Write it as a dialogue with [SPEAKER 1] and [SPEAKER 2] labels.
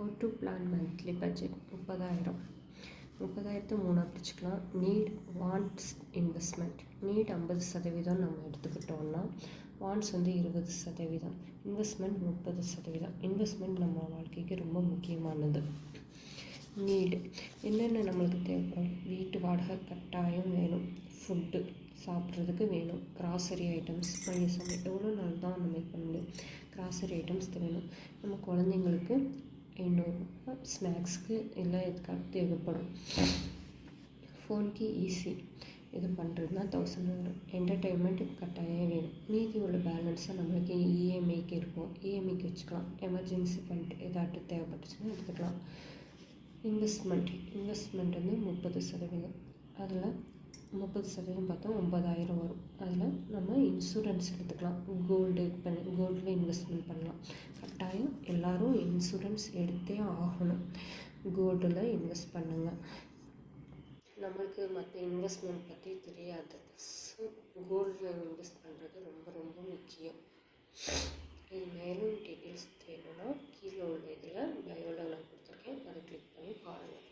[SPEAKER 1] Have to plan monthly budget 30,000. 30,000 மூணாக பிரிச்சுக்கலாம். NEET, wants, investment. NEET 50% நம்ம எடுத்துக்கிட்டோம்னா, வாண்ட்ஸ் 20%, இன்வெஸ்ட்மெண்ட் 30%. இன்வெஸ்ட்மெண்ட் நம்ம வாழ்க்கைக்கு ரொம்ப முக்கியமானது. நீடு என்னென்ன நம்மளுக்கு தேவைப்படும்? வீட்டு வாடகை கட்டாயம் வேணும், ஃபுட்டு சாப்பிட்றதுக்கு வேணும், கிராசரி ஐட்டம்ஸ், மளிகை சாமான் எவ்வளோ நாள் தான் நம்ம இது பண்ண முடியும். கிராசரி ஐட்டம்ஸ் வேணும். நம்ம குழந்தைங்களுக்கு 800 ஸ்நாக்ஸ்க்கு எல்லாம் இதுக்காக தேவைப்படும். ஃபோனுக்கு ஈஸி இது பண்ணுறதுனா 1000 வரும். என்டர்டெயின்மெண்ட்டுக்கு கட்டாயம் வேணும். மீதி உள்ள பேலன்ஸை நம்மளுக்கு இஎம்ஐக்கு இருக்கும், இஎம்ஐக்கு வச்சுக்கலாம். எமர்ஜென்சி ஃபண்ட் ஏதாட்டும் தேவைப்பட்டுச்சுன்னா எடுத்துக்கலாம். இன்வெஸ்ட்மெண்ட் 30%. அதில் 30% பார்த்தா 9,000 வரும். அதில் நம்ம இன்சூரன்ஸ் எடுத்துக்கலாம். கோல்டில் இன்வெஸ்ட்மெண்ட் பண்ணலாம். கட்டாயம் எல்லோரும் இன்சூரன்ஸ் எடுத்தே ஆகணும். கோல்டில் இன்வெஸ்ட் பண்ணுங்கள். நம்மளுக்கு மற்ற இன்வெஸ்ட்மெண்ட் பற்றி தெரியாது. ஸோ கோல்டில் இன்வெஸ்ட் பண்ணுறது ரொம்ப ரொம்ப முக்கியம். இது மேலும் டீட்டெயில்ஸ் வேணும்னா கீழே உள்ள இதில் பயோவில் நான் கொடுத்துருக்கேன், அதை கிளிக் பண்ணி பாருங்கள்.